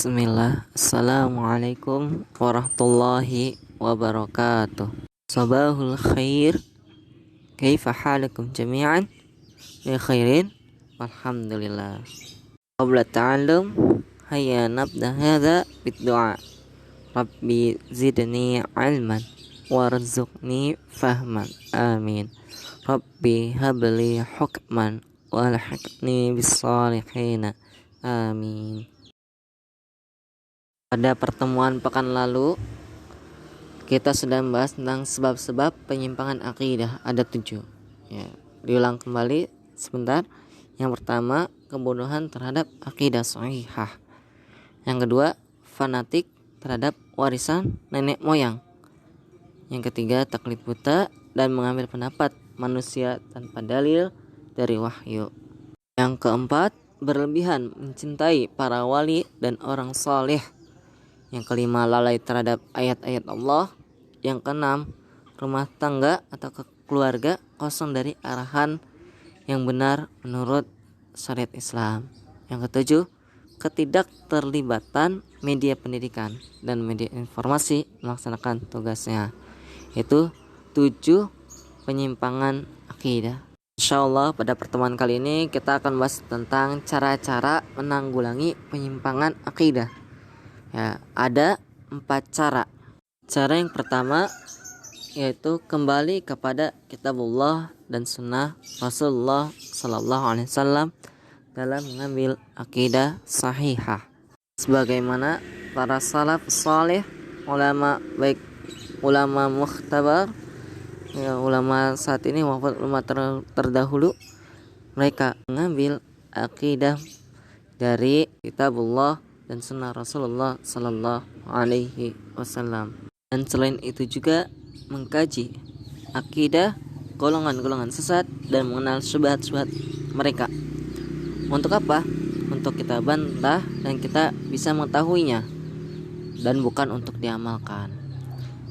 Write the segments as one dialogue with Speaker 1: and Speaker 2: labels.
Speaker 1: Bismillah. Assalamualaikum warahmatullahi wabarakatuh. Sabahul khair. Kaifa halakum jami'an? Bi khairin. Alhamdulillah. Qabla ta'allum, hayya nabda hadha bid-du'a. Rabbi zidni ilman warzuqni fahman. Amin. Rabbi habli hukman walhiqni bis salihin. Amin. Pada pertemuan pekan lalu kita sudah membahas tentang sebab-sebab penyimpangan akidah, ada 7 ya. Diulang kembali sebentar. Yang pertama, kebodohan terhadap akidah sahihah. Yang kedua, fanatik terhadap warisan nenek moyang. Yang ketiga, taklid buta dan mengambil pendapat manusia tanpa dalil dari wahyu. Yang keempat, berlebihan mencintai para wali dan orang saleh. Yang kelima, lalai terhadap ayat-ayat Allah. Yang keenam, rumah tangga atau keluarga kosong dari arahan yang benar menurut syariat Islam. Yang ketujuh, ketidakterlibatan media pendidikan dan media informasi melaksanakan tugasnya. Itu 7 penyimpangan akidah. Insyaallah pada pertemuan kali ini kita akan bahas tentang cara-cara menanggulangi penyimpangan akidah. Ya, ada 4 cara. Cara yang pertama yaitu kembali kepada kitabullah dan sunnah Rasulullah sallallahu alaihi wasallam dalam mengambil akidah sahihah. Sebagaimana para salaf saleh, ulama baik ulama mukhtabar, ya, ulama saat ini maupun ulama terdahulu, mereka mengambil akidah dari kitabullah dan sunnah Rasulullah sallallahu alaihi wasallam. Dan selain itu juga mengkaji akidah golongan-golongan sesat dan mengenal syubhat-syubhat mereka. Untuk apa? Untuk kita bantah dan kita bisa mengetahuinya, dan bukan untuk diamalkan.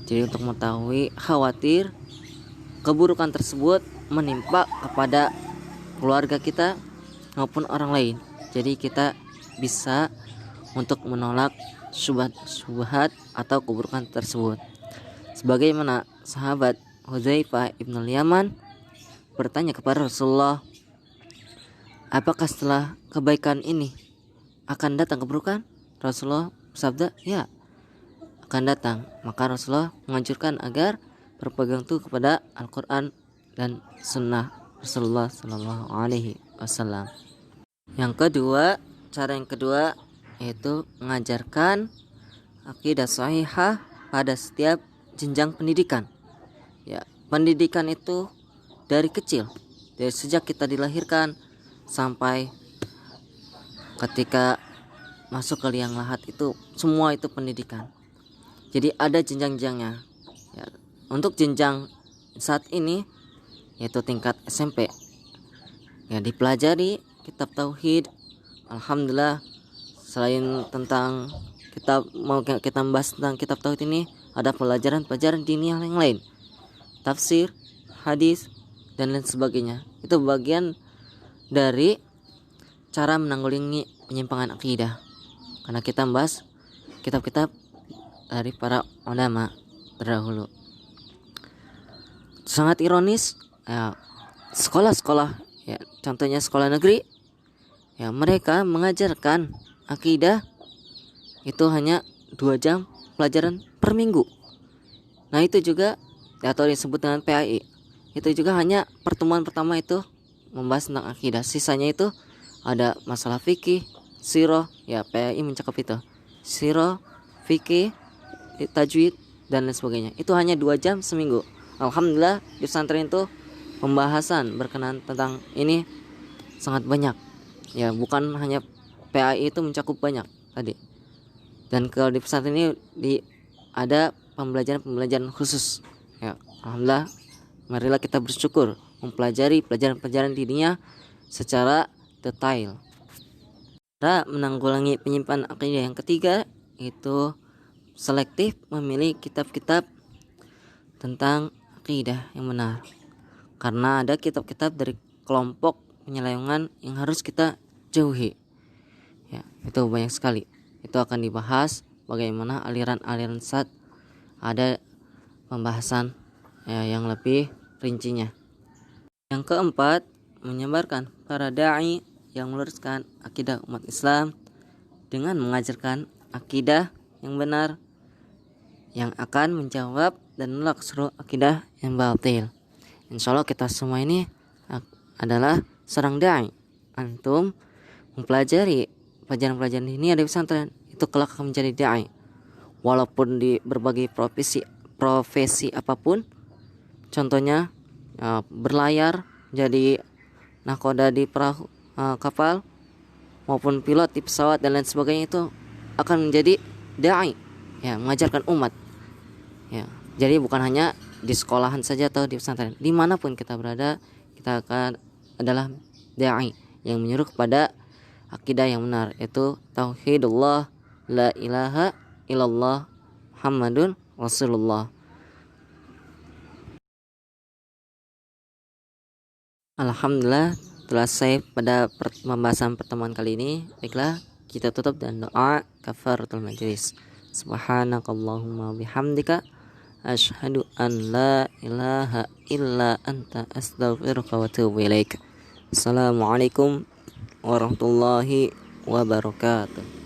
Speaker 1: Jadi untuk mengetahui, khawatir keburukan tersebut menimpa kepada keluarga kita maupun orang lain. Jadi kita bisa untuk menolak syubhat atau keburukan tersebut. Sebagaimana sahabat Hudzaifah ibn al-Yaman bertanya kepada Rasulullah, apakah setelah kebaikan ini akan datang keburukan? Rasulullah bersabda, ya, akan datang. Maka Rasulullah menganjurkan agar berpegang teguh kepada Al-Quran dan Sunnah Rasulullah Sallallahu Alaihi Wasallam. Cara yang kedua yaitu mengajarkan akidah sahihah pada setiap jenjang pendidikan. Ya, pendidikan itu dari kecil, dari sejak kita dilahirkan sampai ketika masuk ke liang lahat, itu semua itu pendidikan. Jadi ada jenjang-jenjangnya. Ya, untuk jenjang saat ini yaitu tingkat SMP, ya, dipelajari kitab tauhid. Alhamdulillah, selain tentang kita membahas tentang kitab tauhid ini, ada pelajaran-pelajaran diniyah yang lain, tafsir, hadis, dan lain sebagainya. Itu bagian dari cara menanggulangi penyimpangan akidah, karena kita membahas kitab-kitab dari para ulama terdahulu. Sangat ironis, ya, sekolah-sekolah, ya, contohnya sekolah negeri, ya, mereka mengajarkan akidah itu hanya 2 jam pelajaran per minggu. Nah, itu juga atau disebut dengan PAI. Itu juga hanya pertemuan pertama itu membahas tentang akidah. Sisanya itu ada masalah fikih, sirah, ya, PAI mencakup itu. Sirah, fikih, tajwid, dan lain sebagainya. Itu hanya 2 jam seminggu. Alhamdulillah di pesantren itu pembahasan berkenaan tentang ini sangat banyak. Ya, bukan hanya PAI itu mencakup banyak tadi. Dan kalau di pesantren ini ada pembelajaran khusus. Ya, alhamdulillah, marilah kita bersyukur mempelajari pelajaran-pelajaran dininya secara detail. Cara menanggulangi penyimpangan akidah yang ketiga itu selektif memilih kitab-kitab tentang akidah yang benar. Karena ada kitab-kitab dari kelompok penyelewengan yang harus kita jauhi. Ya, itu banyak sekali. itu akan dibahas bagaimana aliran-aliran sesat, ada pembahasan yang lebih rincinya. Yang keempat, menyebarkan para dai yang meluruskan akidah umat Islam dengan mengajarkan akidah yang benar yang akan menjawab dan menolak seluruh akidah yang batil. Insya Allah kita semua ini adalah seorang dai. Antum mempelajari pelajaran-pelajaran ini ada di pesantren, itu kelak akan menjadi dai. Walaupun di berbagai profesi apapun, contohnya berlayar jadi nakoda di perahu kapal maupun pilot di pesawat dan lain sebagainya, itu akan menjadi dai, ya, mengajarkan umat, ya. Jadi bukan hanya di sekolahan saja atau di pesantren, dimanapun kita berada, kita akan adalah dai yang menyuruh kepada akidah yang benar, yaitu tauhidullah, la ilaha illallah, Muhammadun Rasulullah. Alhamdulillah telah selesai pada pembahasan pertemuan kali ini. Baiklah, kita tutup dengan doa kafaratul majlis. Subhanakallahumma bihamdika asyhadu an la ilaha illa anta astaghfiruka wa atubu ilaik. Assalamualaikum warahmatullahi wabarakatuh.